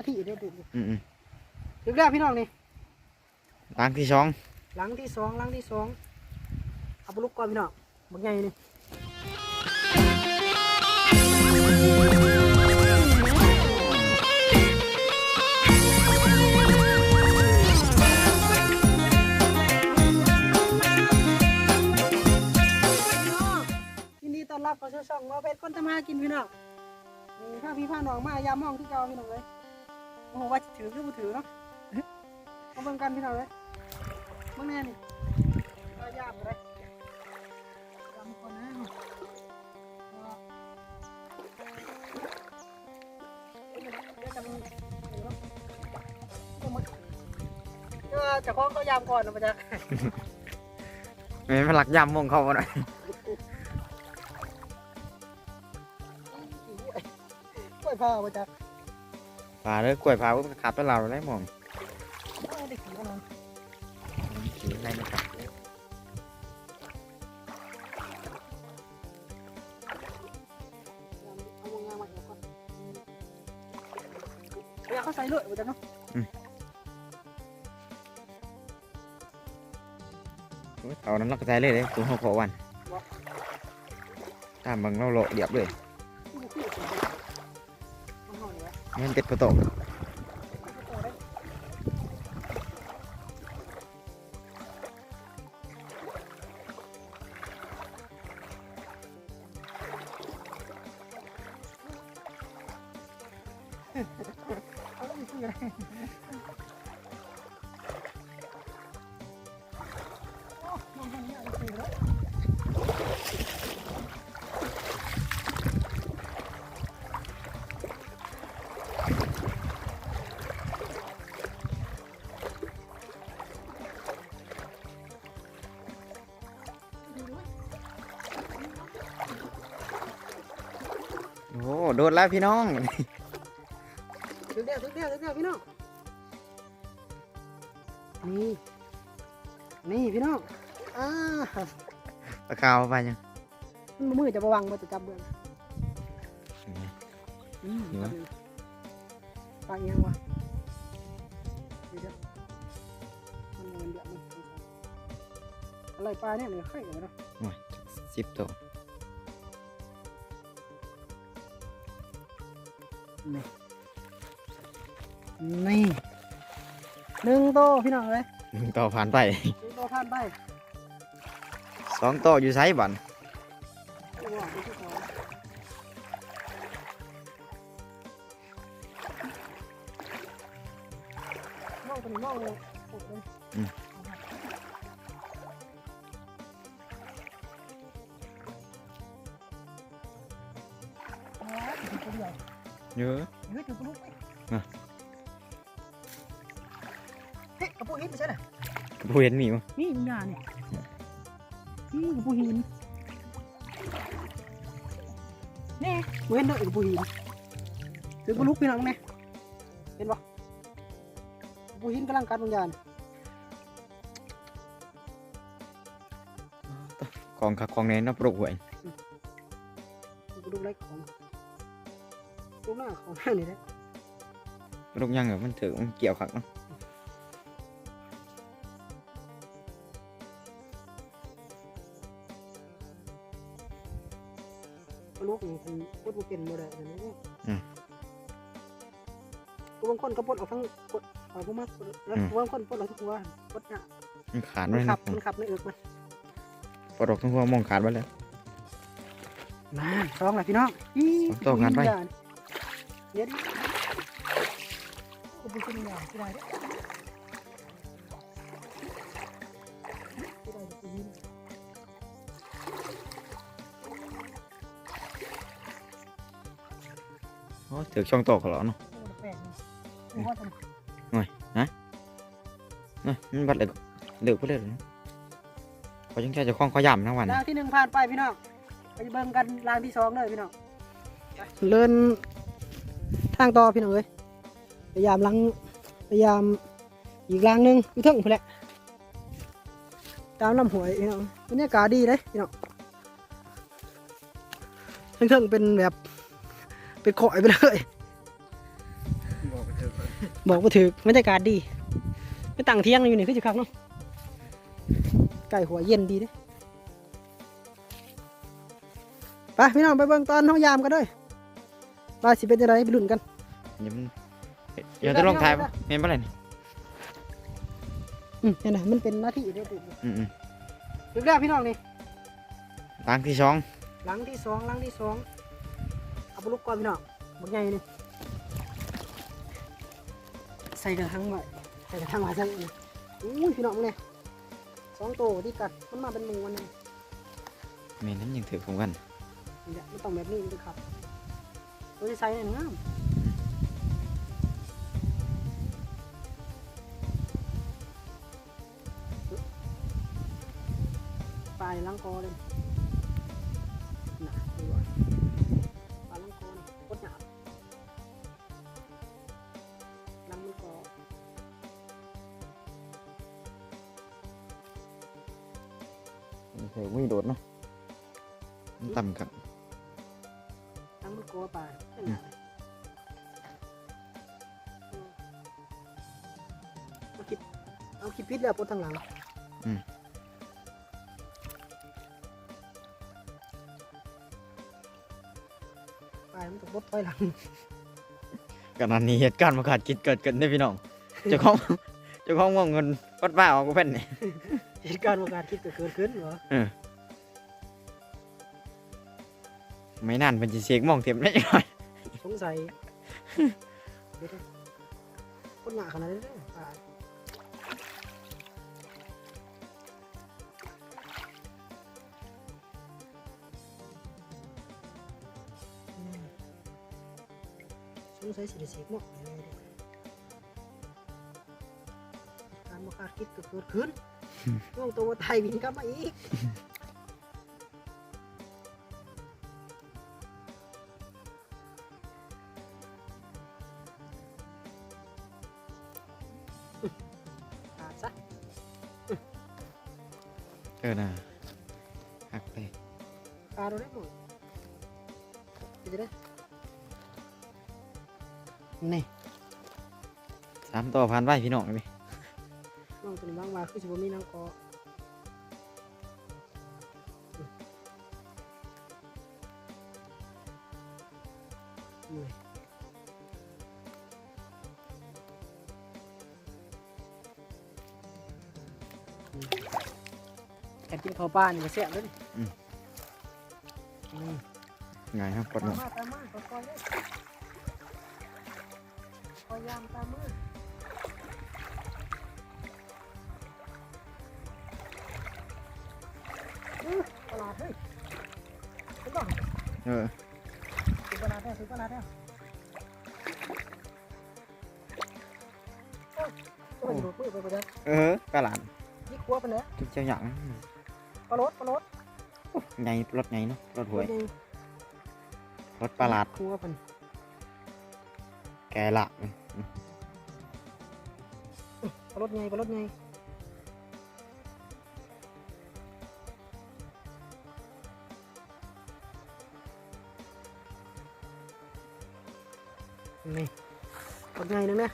ที่เด็ดอืมถึงแล้วพี่น้องนี่หลังที่สองหลังที่สองเอาไปลุกก่อนพี่น้องบางไงนี่ยินดีต้อนรับเข้าสู่ช่องว่าเพชรคนทำมากินพี่น้องนี่ถ้าพี่พาน้องมายามห้องที่เก่าพี่น้องเลยโอ้โหว่าถือหรือไม่ถือเนาะมาเบิ่งกันพี่น้องเลยเบิ่งแน่นี่ยามอะไรยามคนนะจะคล้องเขายามก่อนนะมันจะ ไม่เป็นหลักยำมงเขาหน่อย กล้วยผ้ามันจะ ป่าเลยกล้วยพาก็ขาดไปเราได้หมอง ได้ขี่กันนอน ขี่อะไรไม่ขาด เอางานมาเดี๋ยวก่อนเดี๋ยวเขาใส่เลยมันจะเนาะ เอานั้นเราก็ใช้เลยเลยตัวเขาขอวันตามบังเราโลเดียบเลยมันเป็ดประตูโอ้โดดแล้วพี่น้อง ถึงเดียวพี่น้องนี่พี่น้องตะขาวไปยัง มันมือจะระวังมันจะจับเบื้องปลาเอียงวะเดี๋ยวมันเงินเดือดนี่อะไรปลาเนี่ยเลยไข่เลยเนาะ โอ้ย10 ตัว นี่1 โตพี่น้องเลย 1 ตัวผ่านไป 1 โตผ่านไป 2 ตัวอยู่ไซบัน โอ้โหดูที่เขามองตัวนี้มองเลยปวดเลยเยอะ เฮ้ยถึงกระลุกไหมเฮ้ยกระปุกหินไม่ใช่เหรอ ผู้เห็นมีมั้ย นี่มึงด่าเนี่ยนี่กระปุกหินนี่เว้นด้วยกระปุกหินถึงกระลุกพี่น้องเนี่ยเห็นปะกระปุกหินกำลังกัดวิญญาณ กองขักกองแน่นปลุกหวย กระลุกเล็กของลูกหน้าของหน้านี่แหละ ปลุกยังเหรอมันถือมันเกี่ยวขักเนาะ กระลุกนี่คือพูดมาเป็นโมเดลอย่างนี้กูบางคนก็ปลดออกทั้งปลดออกมากแล้วบางคนปลดออกทุกหัวปลดเนี่ย มันขาด มั ไว้ น นะ ขับในเอิกมัน ปลดออกทั้งหัวมองขาดไปเลย มาซ้อมหน่อยพี่น้อง ต่องานไป เดี๋ยวดิกูเป็นคนอย่างที่ได้ด้วย โอ้ถือช่องโตเขาแล้วเนาะมันบัดเลยเดือดไปเลยเขาจังใจจะคล้องเขาย่ำทั้งวัน รางที่ 1ผ่านไปพี่น้องไปเบิ่งกันรางที่ 2เลยพี่น้องเลื่อนทางต่อพี่น้องเลยพยายามอีกรางนึงอยู่เทิงไปแหละตามลำหวยพี่น้องบรรยากาศดีเลยพี่น้องเทิงเป็นแบบเป็นข่อยไปเลย บอกไปเถอ บอกว่าถือบรรยากาศดีไม่ต่างเที่ยงอยู่นี่คือจะคักเนาะไก่หัวเย็นดีเด้ไปพี่น้องไปเบิ่งตอนเฮายามกันเด้อว่าสิเป็นจังไดไปลุ้นกัน เดี๋ยวจะลองถ่ายป่ะเห็นป่ะไรนี่ เห็นไหมมันเป็นหน้าที่เด้อปุ๊บ อืม ถึงแล้วพี่น้องนี่ ล้างที่สอง หลังที่สองเอาไปลูกก่อนพี่น้องบักใหญ่นี่ใส่กระถางไว้ใส่นี่อุ้ยพี่น้องมึงเนี่ย2 ตัวที่กัดมันมาเป็นหมู่วันนึง เมนนั้นยังถือผมกัน นี่แหละมันต้องแบบนี้เลยครับตัวที่ใส่เนี่ยงามปลายลังกอเลยน่ะดูว่าปลายลังกอนี่โคตรหยาบลังมังกอ เถือไม่โดดเนาะมันต่ำครับ ลังมังกอปลาเป็นหยาบเลยเอาคิดพิษแล้วปนทางหลังปลายมันต้องบดถอยหลัง กันอันนี้เหตุการณ์มาขาดคิดเกิดขึ้นได้พี่น้องเจ้าของว่าเงินวัดบ้าออกกูเป็นนี่ เหตุการณ์คิดเกิดขึ้นเหรอ ไม่นานเป็นจีเสกมองเต็มได้ยังไง สงสัยเดี๋ยวคนหนาขนาดนี้เลยปลาสงสัยสิได้เสกหมดเลยการมาคาดคิดเกิดขึ้นช่วงตัวไทยบินกลับมาอีกขาดซะ น่ะหักไป ปลาเราได้หมดจะได้นี่ 3 ตัวผ่านไปพี่น้องเลย น้องตัวนี้บางว่าคือสิบ่มีนางกอการกินข้าวปลานี่มันแซ่บเลยนี่ ไงครับกดหมด ตามมาค่อยๆเลยพยายามตามมาตลาดเฮ้ยถึงบ้าง ถึงตลาดแล้วโอ้ยโดดมือไปเลย กระหลาน นี่ครัวไปเลย จุดเจ้าหยัง ปลารส ไงรถไงเนาะรถหวยรถปลาหลาด ครัวเป็น แกละ ปลารสไงนี่รถไงนึงนะ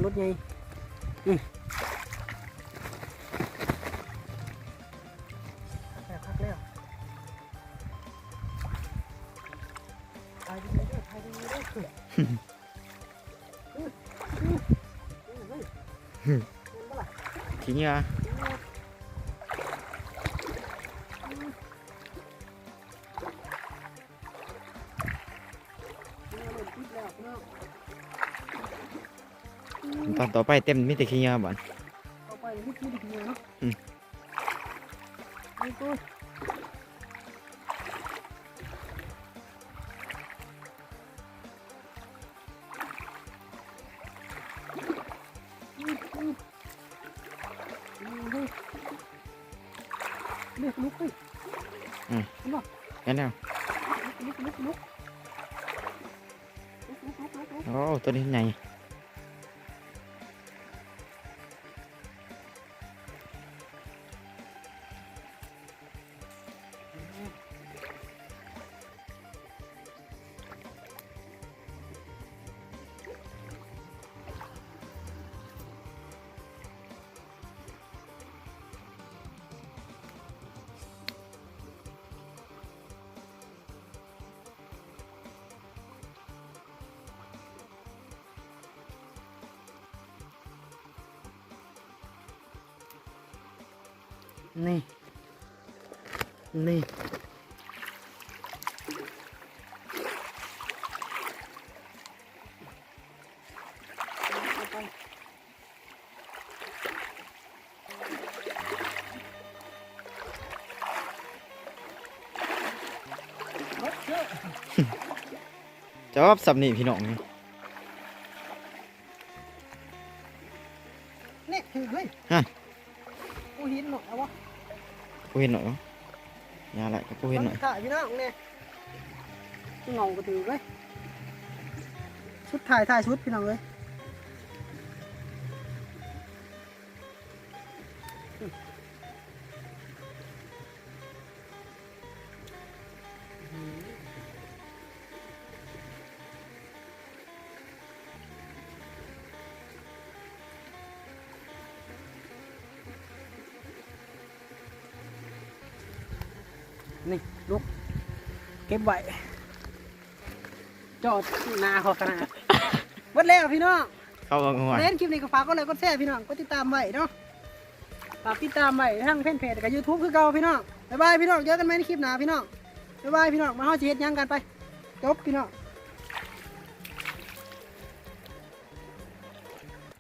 รถไงพักแล้วถ่ายดีด้วยทีนี้อ่ะ ตอนต่อไปเต็มมิติขี้เงาบ่อน ต่อไปนี่คือดีเนาะนี่กูเลือกลุกไปลุก งั้นแล้วโอ้ตัวนี้ใหญ่ นี่นี่จอบสับนี่พี่น้องนี่ นี่ถือเลย ฮะ กูหินหน่อยเอาวะ กูเห็นหน่อยวะยาอะไรก็กูเห็นหน่อย ถ่ายพี่น้องเนี่ยเงาก็ถือเลยชุดถ่ายชุดพี่น้องเลยนี่ลุกเก็บไว้จอดหนาเขาขนาดหมดแล้วพี่น้อง เข้ามาง่วง เล่นคลิปนี้ก็ฝากก็เลยก็แชร์พี่น้องก็ติดตามไว้เนาะฝากติดตามไว้ทั้งเพจกับ YouTube คือเก่าพี่น้องบ๊ายบายพี่น้องเจอกันไหมในคลิปหน้าพี่น้องบ๊ายบายพี่น้องมาเฮาสิเฮ็ดหยังกันไปจบพี่น้อง